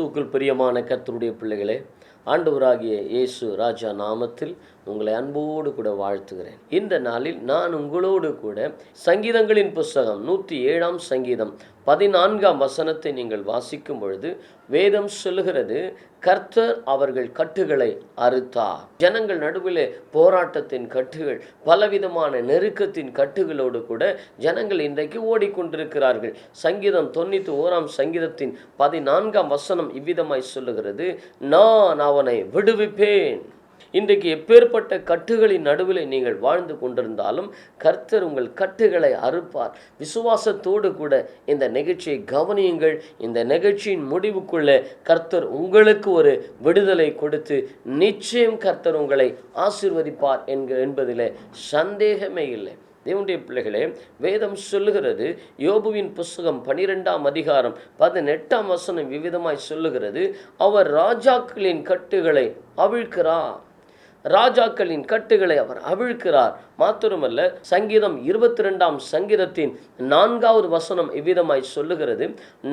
கிறிஸ்துவுக்குள் பிரியமான கர்த்தருடைய பிள்ளைகளே, ஆண்டவராகிய இயேசு ராஜா நாமத்தில் உங்களை அன்போடு கூட வாழ்த்துகிறேன். இந்த நாளில் நான் உங்களோடு கூட சங்கீதங்களின் புஸ்தகம் 107ஆம் சங்கீதம் 14ஆம் வசனத்தை நீங்கள் வாசிக்கும் பொழுது வேதம் சொல்லுகிறது, கர்த்தர் அவர்கள் கட்டுகளை அறுத்தார். ஜனங்கள் நடுவிலே போராட்டத்தின் கட்டுகள், பலவிதமான நெருக்கத்தின் கட்டுகளோடு கூட ஜனங்கள் இன்றைக்கு ஓடிக்கொண்டிருக்கிறார்கள். சங்கீதம் 91ஆம் சங்கீதத்தின் 14ஆம் வசனம் இவ்விதமாய் சொல்லுகிறது, நான் அவனை விடுவிப்பேன். இன்றைக்கு எப்பேற்பட்ட கட்டுகளின் நடுவில் நீங்கள் வாழ்ந்து கொண்டிருந்தாலும் கர்த்தர் உங்கள் கட்டுகளை அறுப்பார். விசுவாசத்தோடு கூட இந்த நிகழ்ச்சியை கவனியுங்கள். இந்த நிகழ்ச்சியின் முடிவுக்குள்ளே கர்த்தர் உங்களுக்கு ஒரு விடுதலை கொடுத்து நிச்சயம் கர்த்தர் உங்களை ஆசீர்வதிப்பார் என்பதிலே சந்தேகமே இல்லை. தேவனுடைய பிள்ளைகளே, வேதம் சொல்லுகிறது, யோபுவின் புஸ்தகம் 12ஆம் அதிகாரம் 18ஆம் வசனம் விவிதமாய் சொல்லுகிறது, அவர் ராஜாக்களின் கட்டுகளை அவிழ்க்கிறார். ராஜாக்களின் கட்டுகளை அவர் அவிழ்க்கிறார். மாத்திரமல்ல, சங்கீதம் 22ஆம் சங்கீதத்தின் 4வது வசனம் இவ்விதமாய் சொல்லுகிறது,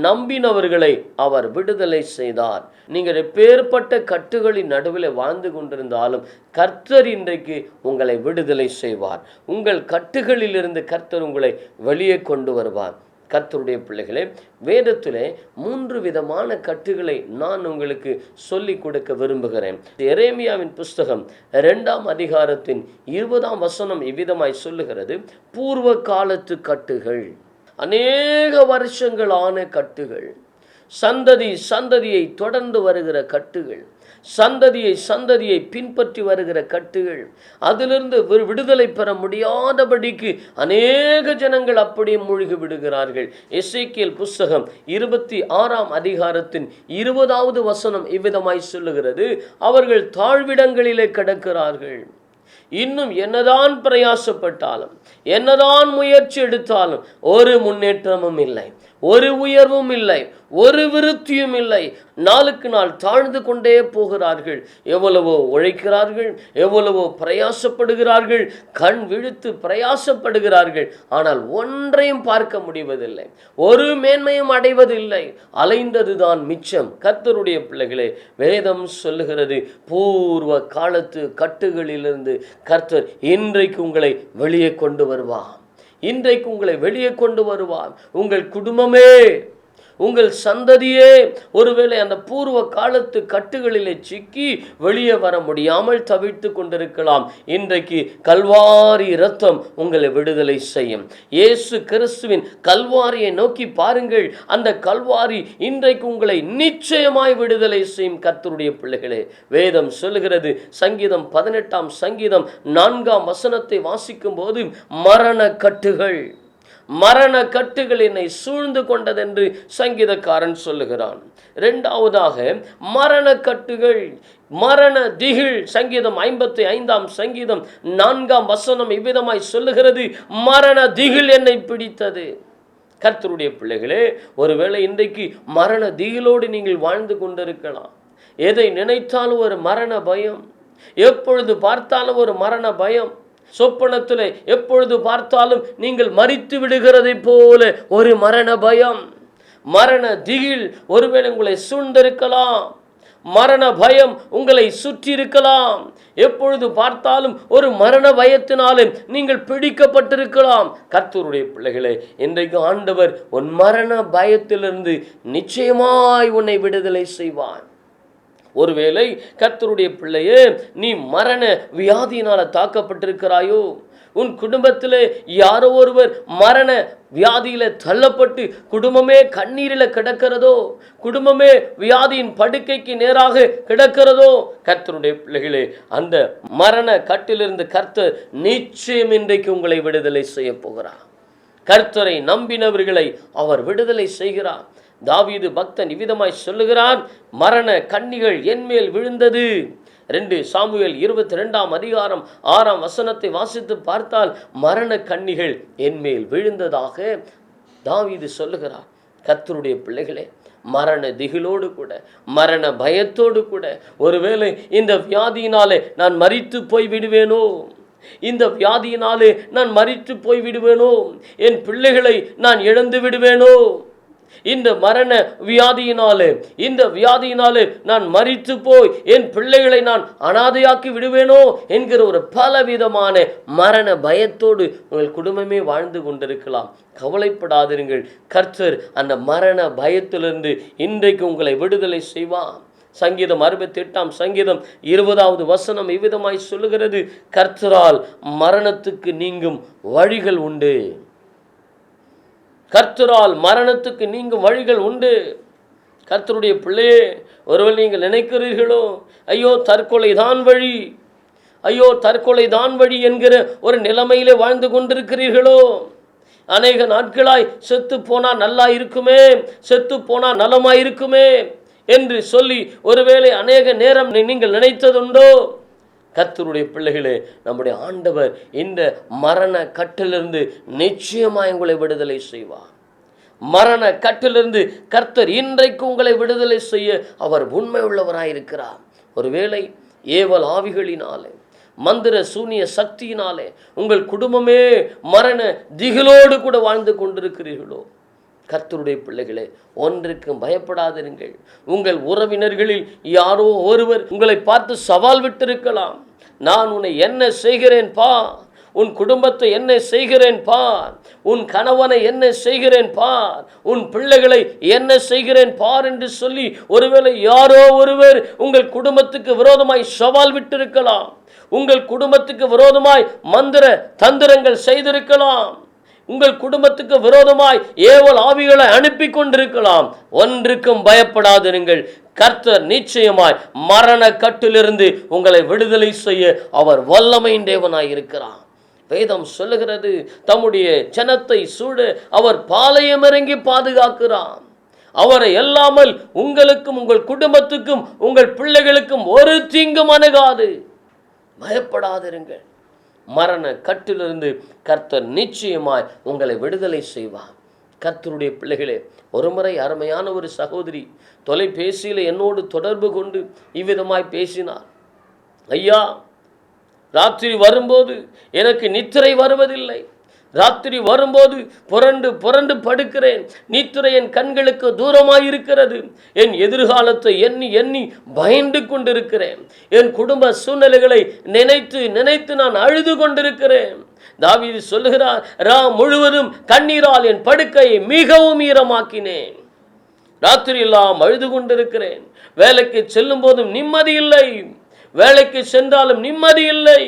நம்பினவர்களை அவர் விடுதலை செய்தார். நீங்கள் எப்பேற்பட்ட கட்டுகளின் நடுவில் வாழ்ந்து கொண்டிருந்தாலும் கர்த்தர் இன்றைக்கு உங்களை விடுதலை செய்வார். உங்கள் கட்டுகளிலிருந்து கர்த்தர் உங்களை வெளியே கொண்டு வருவார். கர்த்தருடைய பிள்ளைகளே, வேதத்திலே 3 விதமான கட்டுகளை நான் உங்களுக்கு சொல்லிக் கொடுக்க விரும்புகிறேன். எரேமியாவின் புஸ்தகம் 2ஆம் அதிகாரத்தின் 20ஆம் வசனம் இவ்விதமாய் சொல்லுகிறது, பூர்வ காலத்து கட்டுகள், அநேக வருஷங்களான கட்டுகள், சந்ததியை தொடர்ந்து வருகிற கட்டுகள், சந்ததியை பின்பற்றி வருகிற கட்டுகள், அதிலிருந்து விடுதலை பெற முடியாதபடிக்கு அநேக ஜனங்கள் அப்படியே மூழ்கி விடுகிறார்கள். எசேக்கியேல் புஸ்தகம் 26ஆம் அதிகாரத்தின் 20வது வசனம் இவ்விதமாய் சொல்லுகிறது, அவர்கள் தாழ்விடங்களிலே கிடக்கிறார்கள். இன்னும் என்னதான் பிரயாசப்பட்டாலும், என்னதான் முயற்சி எடுத்தாலும் ஒரு முன்னேற்றமும் இல்லை, ஒரு உயர்வும் இல்லை, ஒரு விருத்தியும் இல்லை. நாளுக்கு நாள் தாழ்ந்து கொண்டே போகிறார்கள். எவ்வளவோ உழைக்கிறார்கள், எவ்வளவோ பிரயாசப்படுகிறார்கள், கண் விழித்து பிரயாசப்படுகிறார்கள், ஆனால் ஒன்றையும் பார்க்க முடிவதில்லை, ஒரு மேன்மையும் அடைவதில்லை. அலைந்ததுதான் மிச்சம். கர்த்தருடைய பிள்ளைகளே, வேதம் சொல்லுகிறது, பூர்வ காலத்து கட்டுகளிலிருந்து கர்த்தர் இன்றைக்கு உங்களை வெளியே கொண்டு வருவார். இன்றைக்கு உங்களை வெளியே கொண்டு வருவார். உங்கள் குடும்பமே, உங்கள் சந்ததியே ஒருவேளை அந்த பூர்வ காலத்து கட்டுகளிலே சிக்கி வெளியே வர முடியாமல் தவித்து கொண்டிருக்கலாம். இன்றைக்கு கல்வாரி இரத்தம் உங்களை விடுதலை செய்யும். இயேசு கிறிஸ்துவின் கல்வாரியை நோக்கி பாருங்கள். அந்த கல்வாரி இன்றைக்கு உங்களை நிச்சயமாய் விடுதலை செய்யும். கர்த்தருடைய பிள்ளைகளே, வேதம் சொல்லுகிறது, சங்கீதம் 18ஆம் சங்கீதம் 4ஆம் வசனத்தை வாசிக்கும் போது, மரண கட்டுகள் என்னை சூழ்ந்து கொண்டதென்று சங்கீதக்காரன் சொல்லுகிறான். இரண்டாவதாக மரண கட்டுகள், மரண திகில். சங்கீதம் 55ஆம் சங்கீதம் 4ஆம் வசனம் இவ்விதமாய் சொல்லுகிறது, மரண திகில் என்னை பிடித்தது. கர்த்தருடைய பிள்ளைகளே, ஒருவேளை இன்றைக்கு மரண திகிலோடு நீங்கள் வாழ்ந்து கொண்டிருக்கலாம். எதை நினைத்தாலும் ஒரு மரண பயம், எப்பொழுது பார்த்தாலும் ஒரு மரண பயம், சொப்பனத்தில் எப்பொழுது பார்த்தாலும் நீங்கள் மரித்து விடுகிறதை போல ஒரு மரண பயம், மரண திகில் ஒருவேளை உங்களை சூழ்ந்திருக்கலாம். மரண பயம் உங்களை சுற்றி இருக்கலாம். எப்பொழுது பார்த்தாலும் ஒரு மரண பயத்தினாலே நீங்கள் பிடிக்கப்பட்டிருக்கலாம். கர்த்தருடைய பிள்ளைகளே, இன்றைக்கு ஆண்டவர் உன் மரண பயத்திலிருந்து நிச்சயமாய் உன்னை விடுதலை செய்வார். ஒருவேளை கர்த்தருடைய பிள்ளையே, நீ மரண வியாதியினால் தாக்கப்பட்டிருக்கிறாயோ, உன் குடும்பத்திலே யாரோ ஒருவர் மரண வியாதியில தள்ளப்பட்டு குடும்பமே கண்ணீரில் கிடக்கிறதோ, குடும்பமே வியாதியின் படுக்கைக்கு நேராக கிடக்கிறதோ, கர்த்தருடைய பிள்ளைகளே, அந்த மரண கட்டிலிருந்து கர்த்தர் நிச்சயம் இன்றைக்கு உங்களை விடுதலை செய்ய போகிறார். கர்த்தரை நம்பினவர்களை அவர் விடுதலை செய்கிறார். தாவீது பக்தன் இவ்விதமாய் சொல்லுகிறான், மரண கண்ணிகள் என்மேல் விழுந்தது. 2 சாமுவேல் 22ஆம் அதிகாரம் 6ஆம் வசனத்தை வாசித்து பார்த்தால் மரண கண்ணிகள் என்மேல் விழுந்ததாக தாவீது சொல்லுகிறார். கர்த்தருடைய பிள்ளைகளே, மரண திகிலோடு கூட, மரண பயத்தோடு கூட, ஒருவேளை இந்த வியாதியினாலே நான் மரித்து போய் விடுவேனோ, இந்த வியாதியினாலே நான் மரித்து போய் விடுவேனோ, என் பிள்ளைகளை நான் இழந்து விடுவேனோ, இந்த மரண வியாதியினாலே, இந்த வியாதியினாலே நான் மரித்து போய் என் பிள்ளைகளை நான் அனாதையாக்கி விடுவேனோ என்கிற ஒரு பலவிதமான மரண பயத்தோடு உங்கள் குடும்பமே வாழ்ந்து கொண்டிருக்கலாம். கவலைப்படாதிருங்கள். கர்த்தர் அந்த மரண பயத்திலிருந்து இன்றைக்கு உங்களை விடுதலை செய்வார். சங்கீதம் 68 சங்கீதம் 20வது வசனம் இவ்விதமாய் சொல்லுகிறது, கர்த்தரால் மரணத்துக்கு நீங்கும் வழிகள் உண்டு. கர்த்தரால் மரணத்துக்கு நீங்கும் வழிகள் உண்டு. கர்த்தருடைய பிள்ளையே, ஒருவேளை நீங்கள் நினைக்கிறீர்களோ, ஐயோ தற்கொலை தான் வழி, ஐயோ தற்கொலை தான் வழி என்கிற ஒரு நிலைமையிலே வாழ்ந்து கொண்டிருக்கிறீர்களோ, அநேக நாட்களாய் செத்து போனா நல்லா இருக்குமே, செத்து போனா நலமாயிருக்குமே என்று சொல்லி ஒருவேளை அநேக நேரம் நீங்கள் நினைத்ததுண்டோ? கர்த்தருடைய பிள்ளைகளே, நம்முடைய ஆண்டவர் இந்த மரண கட்டிலிருந்து நிச்சயமாய் உங்களை விடுதலை செய்வார். மரண கட்டிலிருந்து கர்த்தர் இன்றைக்கு உங்களை விடுதலை செய்ய அவர் உண்மை உள்ளவராயிருக்கிறார். ஒருவேளை ஏவல் ஆவிகளினாலே, மந்திர சூனிய சக்தியினாலே உங்கள் குடும்பமே மரண திகிலோடு கூட வாழ்ந்து கொண்டிருக்கிறீர்களோ, கர்த்தருடைய பிள்ளைகளே, ஒன்றுக்கும் பயப்படாதிருங்கள். உங்கள் உறவினர்களில் யாரோ ஒருவர் உங்களை பார்த்து சவால் விட்டிருக்கலாம். நான் உன்னை என்ன செய்கிறேன் பார், உன் குடும்பத்தை என்ன செய்கிறேன் பார், உன் கணவனை என்ன செய்கிறேன் பார், உன் பிள்ளைகளை என்ன செய்கிறேன் பார் என்று சொல்லி ஒருவேளை யாரோ ஒருவர் உங்கள் குடும்பத்துக்கு விரோதமாய் சவால் விட்டிருக்கலாம். உங்கள் குடும்பத்துக்கு விரோதமாய் மந்திர தந்திரங்கள் செய்திருக்கலாம். உங்கள் குடும்பத்துக்கு விரோதமாய் ஏவல் ஆவிகளை அனுப்பி கொண்டிருக்கலாம். ஒன்றுக்கும் பயப்படாதிருங்கள். கர்த்தர் நிச்சயமாய் மரண கட்டிலிருந்து உங்களை விடுதலை செய்ய அவர் வல்லமையின் தேவனாய் இருக்கிறார். வேதம் சொல்லுகிறது, தம்முடைய ஜனத்தை சூழ அவர் பாளையம் இறங்கி பாதுகாக்கிறார். அவரை அல்லாமல் உங்களுக்கும் உங்கள் குடும்பத்துக்கும் உங்கள் பிள்ளைகளுக்கும் ஒரு தீங்கும் அணுகாது. பயப்படாதிருங்கள். மரண கட்டிலிருந்து கர்த்தர் நிச்சயமாய் உங்களை விடுதலை செய்வார். கர்த்தருடைய பிள்ளைகளே, ஒருமுறை அருமையான ஒரு சகோதரி தொலைபேசியில் என்னோடு தொடர்பு கொண்டு இவ்விதமாய் பேசினார். ஐயா, ராத்திரி வரும்போது எனக்கு நித்திரை வருவதில்லை. ராத்திரி வரும்போது புரண்டு புரண்டு படுக்கிறேன். நித்திரை என் கண்களுக்கு தூரமாயிருக்கிறது. என் எதிர்காலத்தை எண்ணி எண்ணி பயந்து கொண்டிருக்கிறேன். என் குடும்ப சூழ்நிலைகளை நினைத்து நினைத்து நான் அழுது கொண்டிருக்கிறேன். தாவீது சொல்லுகிறார், முழுவதும் கண்ணீரால் என் படுக்கையை மிகவும் ஈரமாக்கினேன். ராத்திரி எல்லாம் அழுது கொண்டிருக்கிறேன். வேலைக்கு செல்லும் போதும் நிம்மதி இல்லை, வேலைக்கு சென்றாலும் நிம்மதி இல்லை.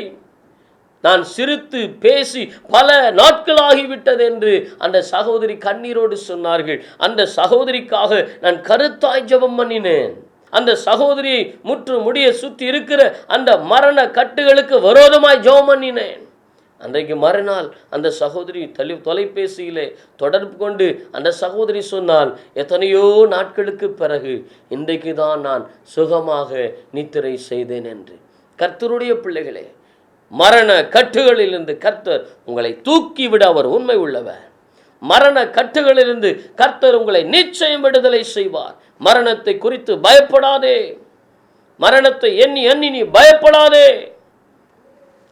நான் சிரித்து பேசி பல நாட்களாகிவிட்டது என்று அந்த சகோதரி கண்ணீரோடு சொன்னார்கள். அந்த சகோதரிக்காக நான் கருத்தாய் ஜெபம் பண்ணினேன். அந்த சகோதரியை முற்று முடிய சுற்றி இருக்கிற அந்த மரண கட்டுகளுக்கு விரோதமாய் ஜெபம் பண்ணினேன். அன்றைக்கு மறுநாள் அந்த சகோதரி தொலைபேசியிலே தொடர்பு கொண்டு அந்த சகோதரி சொன்னால், எத்தனையோ நாட்களுக்கு பிறகு இன்றைக்கு தான் நான் சுகமாக நித்திரை செய்தேன் என்று. கர்த்தருடைய பிள்ளைகளே, மரண கட்டுகளிலிருந்து கர்த்தர் உங்களை தூக்கிவிட அவர் உண்மை உள்ளவர். மரண கட்டுகளிலிருந்து கர்த்தர் உங்களை நிச்சயம் விடுதலை செய்வார். மரணத்தை குறித்து பயப்படாதே. மரணத்தை எண்ணி எண்ணி நீ பயப்படாதே.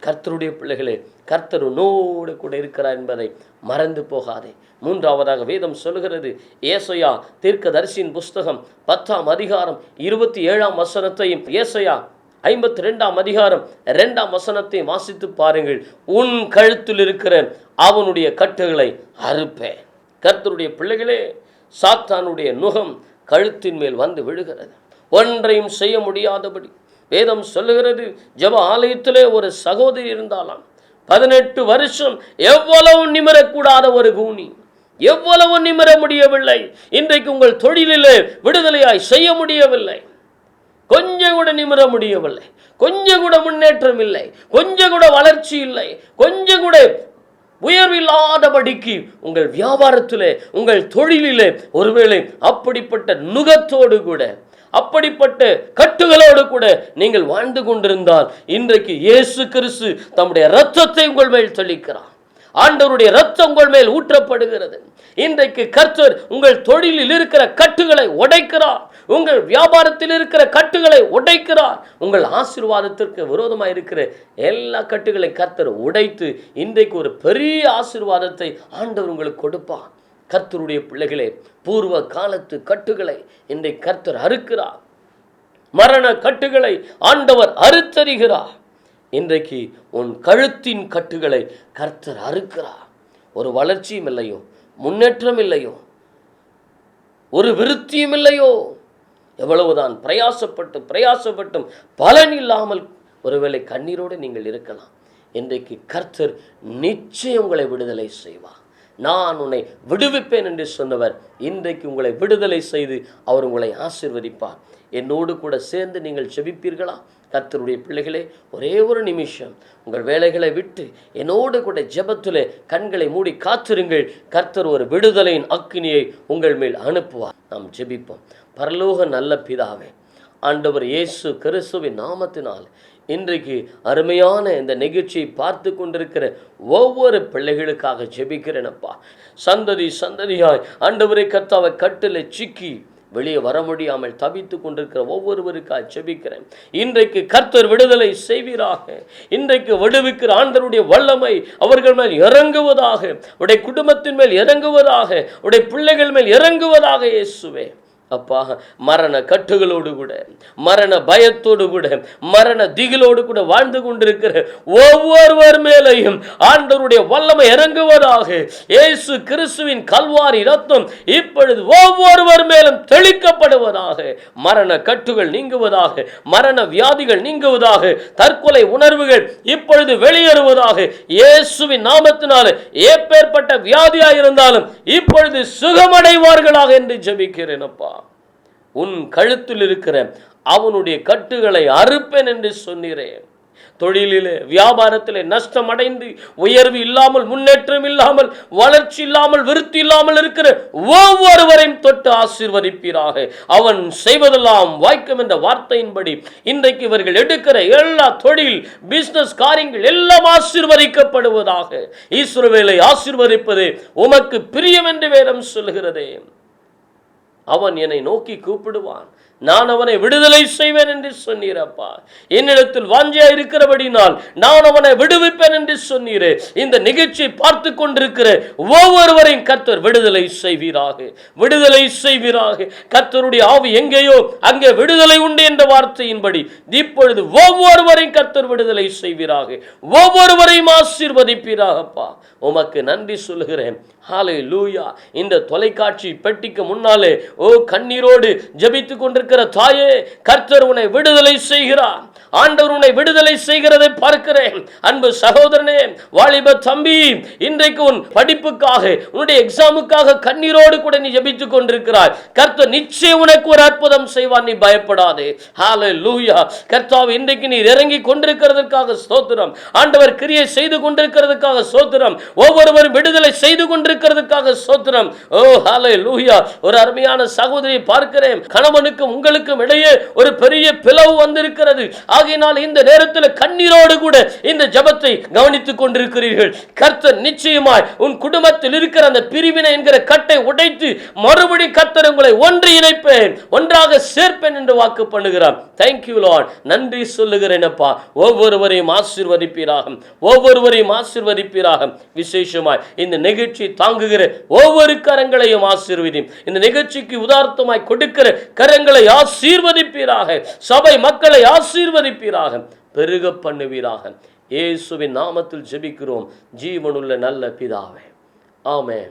கர்த்தருடைய பிள்ளைகளே, கர்த்தர் உன்னோடு கூட இருக்கிறார் என்பதை மறந்து போகாதே. மூன்றாவதாக வேதம் சொல்லுகிறது, ஏசாயா தீர்க்கதரிசியின் புஸ்தகம் 10ஆம் அதிகாரம் 27ஆம் வசனத்தையும் ஏசாயா 52ஆம் அதிகாரம் 2ஆம் வசனத்தை வாசித்து பாருங்கள். உன் கழுத்தில் இருக்கிற அவனுடைய கட்டுகளை அறுப்பேன். கர்த்தருடைய பிள்ளைகளே, சாத்தானுடைய நுகம் கழுத்தின் மேல் வந்து விழுகிறது. ஒன்றையும் செய்ய முடியாதபடி வேதம் சொல்லுகிறது. ஜெப ஆலயத்திலே ஒரு சகோதரி இருந்தாலாம். 18 வருஷம் எவ்வளவு நிமிரக்கூடாத ஒரு கூனி, எவ்வளவு நிமிர முடியவில்லை. இன்றைக்கு உங்கள் தொழிலிலே விடுதலையாய் செய்ய முடியவில்லை. கொஞ்சம் கூட நிமிர முடியவில்லை. கொஞ்சம் கூட முன்னேற்றம் இல்லை. கொஞ்சம் கூட வளர்ச்சி இல்லை. கொஞ்சம் கூட உயர்வில்லாதபடிக்கு உங்கள் வியாபாரத்திலே, உங்கள் தொழிலிலே ஒருவேளை அப்படிப்பட்ட நுகத்தோடு கூட, அப்படிப்பட்ட கட்டுகளோடு கூட நீங்கள் வாழ்ந்து கொண்டிருந்தால், இன்றைக்கு இயேசு கிறிஸ்து தம்முடைய இரத்தத்தை உங்கள் மேல் தெளிக்கிறார். ஆண்டவருடைய இரத்தம் உங்கள் மேல் ஊற்றப்படுகிறது. இன்றைக்கு கர்த்தர் உங்கள் தொழிலில் இருக்கிற கட்டுகளை உடைக்கிறார். உங்கள் வியாபாரத்தில் இருக்கிற கட்டுகளை உடைக்கிறார். உங்கள் ஆசீர்வாதத்திற்கு விரோதமாக இருக்கிற எல்லா கட்டுகளை கர்த்தர் உடைத்து இன்றைக்கு ஒரு பெரிய ஆசீர்வாதத்தை ஆண்டவர் உங்களுக்கு கொடுப்பார். கர்த்தருடைய பிள்ளைகளே, பூர்வ காலத்து கட்டுகளை இன்றைக்கு கர்த்தர் அறுக்கிறார். மரண கட்டுகளை ஆண்டவர் அறுத்தறிகிறார். இன்றைக்கு உன் கழுத்தின் கட்டுகளை கர்த்தர் அறுக்கிறார். ஒரு வளர்ச்சியும் இல்லையோ, முன்னேற்றம் இல்லையோ, ஒரு விருத்தியும் இல்லையோ, எவ்வளவுதான் பிரயாசப்பட்டும் பலன் இல்லாமல் ஒருவேளை கண்ணீரோடு நீங்கள் இருக்கலாம். இன்றைக்கு கர்த்தர் நிச்சயம் உங்களை விடுதலை செய்வார். நான் உன்னை விடுவிப்பேன் என்று சொன்னவர் இன்றைக்கு உங்களை விடுதலை செய்து அவர் உங்களை ஆசீர்வதிப்பார். என்னோடு கூட சேர்ந்து நீங்கள் ஜெபிப்பீர்களா? கர்த்தருடைய பிள்ளைகளே, ஒரே ஒரு நிமிஷம் உங்கள் வேலைகளை விட்டு என்னோடு கூட ஜெபத்திலே கண்களை மூடி காத்திருங்கள். கர்த்தர் ஒரு விடுதலையின் அக்கினியை உங்கள் மேல் அனுப்புவார். நாம் ஜெபிப்போம். பரலோக நல்ல பிதாவே, ஆண்டவர் இயேசு கிறிஸ்துவின் நாமத்தினால் இன்றைக்கு அருமையான இந்த நிகழ்ச்சியை பார்த்து கொண்டிருக்கிற ஒவ்வொரு பிள்ளைகளுக்காக ஜெபிக்கிறேனப்பா. சந்ததியாய் ஆண்டவரை கர்த்தாவை கட்டில சிக்கி வெளியே வர முடியாமல் தவித்து கொண்டிருக்கிற ஒவ்வொருவருக்காக ஜெபிக்கிறேன். இன்றைக்கு கர்த்தர் விடுதலை செய்வீராக. இன்றைக்கு விடுவிக்கிற ஆண்டவருடைய வல்லமை அவர்கள் மேல் இறங்குவதாக, உடைய குடும்பத்தின் மேல் இறங்குவதாக, உடைய பிள்ளைகள் மேல் இறங்குவதாக இயேசுவே. அப்பா, மரண கட்டுகளோடு கூட, மரண பயத்தோடு கூட, மரண திகிலோடு கூட வாழ்ந்து கொண்டிருக்கிற ஒவ்வொருவர் மேலையும் ஆண்டவருடைய வல்லமை இறங்குவதாக. இயேசு கிறிஸ்துவின் கல்வாரி இரத்தம் இப்பொழுது ஒவ்வொருவர் மேலும் தெளிக்கப்படுவதாக. மரண கட்டுகள் நீங்குவதாக, மரண வியாதிகள் நீங்குவதாக, தற்கொலை உணர்வுகள் இப்பொழுது வெளியேறுவதாக. இயேசுவின் நாமத்தினாலே எப்பேற்பட்ட வியாதியாயிருந்தாலும் இப்பொழுது சுகமடைவார்களாக என்று ஜெபிக்கிறேன். அப்பா, உன் கழுத்தில் இருக்கிற அவனுடைய கட்டுகளை அறுப்பேன் என்று சொன்னீரேன். தொழிலிலே, வியாபாரத்திலே நஷ்டம் அடைந்து, உயர்வு இல்லாமல், முன்னேற்றம் இல்லாமல், வளர்ச்சி இல்லாமல், விருத்தி இல்லாமல் இருக்கிற ஒவ்வொருவரையும் தொட்டு ஆசீர்வதிப்பீராக. அவன் செய்வதெல்லாம் வாய்க்கும் என்ற வார்த்தையின்படி இன்றைக்கு இவர்கள் எடுக்கிற எல்லா தொழில், பிசினஸ் காரியங்கள் எல்லாம் ஆசீர்வதிக்கப்படுவதாக. இஸ்ரவேலை ஆசீர்வதிப்பது உமக்கு பிரியம் என்று வேதம் சொல்லுகிறதே. அவன் என்னை நோக்கி கூப்பிடுவான், நான் அவனை விடுதலை செய்வேன் என்று சொன்னீரப்பா. என்னிடத்தில் வாஞ்சையா இருக்கிறபடினால் நான் அவனை விடுவிப்பேன் என்று சொன்னீரே. இந்த நிகழ்ச்சியை பார்த்து கொண்டிருக்கிற ஒவ்வொருவரையும் கர்த்தர் விடுதலை செய்வீராக, விடுதலை செய்வீராக. கர்த்தருடைய ஆவி எங்கேயோ அங்கே விடுதலை உண்டு என்ற வார்த்தையின்படி இப்பொழுது ஒவ்வொருவரையும் கர்த்தர் விடுதலை செய்வீராக, ஒவ்வொருவரையும் ஆசீர்வதிப்பீராகப்பா. உமக்கு நன்றி சொல்லுகிறேன். ஹல்லேலூயா. இந்த தொலைக்காட்சி பெட்டிக்கு முன்னாலே கண்ணீரோடு ஜெபித்துக் கொண்டிருக்கிற தாயே, கர்த்தர் உன்னை விடுதலை செய்கிறார். ஆண்டவர் உன்னை விடுதலை செய்கிறதை பார்க்கிறேன். அன்பு சகோதரனே, வாலிப தம்பி, இன்றைக்கு உன் படிப்புக்காக, உன்னுடைய எக்ஸாமுக்காக கண்ணீரோடு கூட நீ ஜெபித்துக் கொண்டிருக்கிறாய். கர்த்தர் நிச்சயம் உனக்கு ஒரு அற்புதம் செய்வார். நீ பயப்படாதே. ஹல்லேலூயா. கர்த்தாவே, இன்றைக்கு நீ இறங்கி கொண்டிருக்கிறதற்காக ஸ்தோத்திரம். ஆண்டவர் கிரியை செய்து கொண்டிருக்கிறதுக்காக ஸ்தோத்திரம். ஒவ்வொருவரும் விடுதலை செய்து கொண்டிருக்கிறதுக்காக ஸ்தோத்திரம். ஓ ஹல்லேலூயா. ஒரு அருமையான சகோதரியை பார்க்கிறேன். கணவனுக்கும் உங்களுக்கும் இடையே ஒரு பெரிய பிளவு வந்திருக்கிறது. ஆகையினால் இந்த நேரத்தில் கண்ணீரோடு கூட இந்த ஜெபத்தை கவனித்துக் கொண்டிருக்கிறீர்கள். கர்த்தர் நிச்சயமாய் உன் குடும்பத்தில் இருக்கிற அந்த பிரிவினை என்கிற கட்டை உடைத்து மறுபடி கர்த்தர் உங்களை ஒன்று இணைப்பேன், ஒன்றாக சேர்ப்பேன் என்று வாக்கு பண்ணுகிறார். Thank you Lord. நன்றி சொல்லுகிறேன் அப்பா. ஒவ்வொருவரையும் ஆசீர்வதிப்பீராக, ஒவ்வொருவரையும் ஆசீர்வதிப்பீராக. விசேஷமாய் இந்த நிகழ்ச்சி தாங்குகிற ஒவ்வொரு கரங்களையும் ஆசீர்வதி. இந்த நிகழ்ச்சிக்கு உதார்த்தமாய் கொடுக்கிற கரங்களை ஆசீர்வதிப்பீராக. சபை மக்களை ஆசீர்வதிப்பீராக, பெருக பண்ணுவீராக. இயேசுவின் நாமத்தில் ஜெபிக்கிறோம் ஜீவனுள்ள நல்ல பிதாவே. ஆமென்.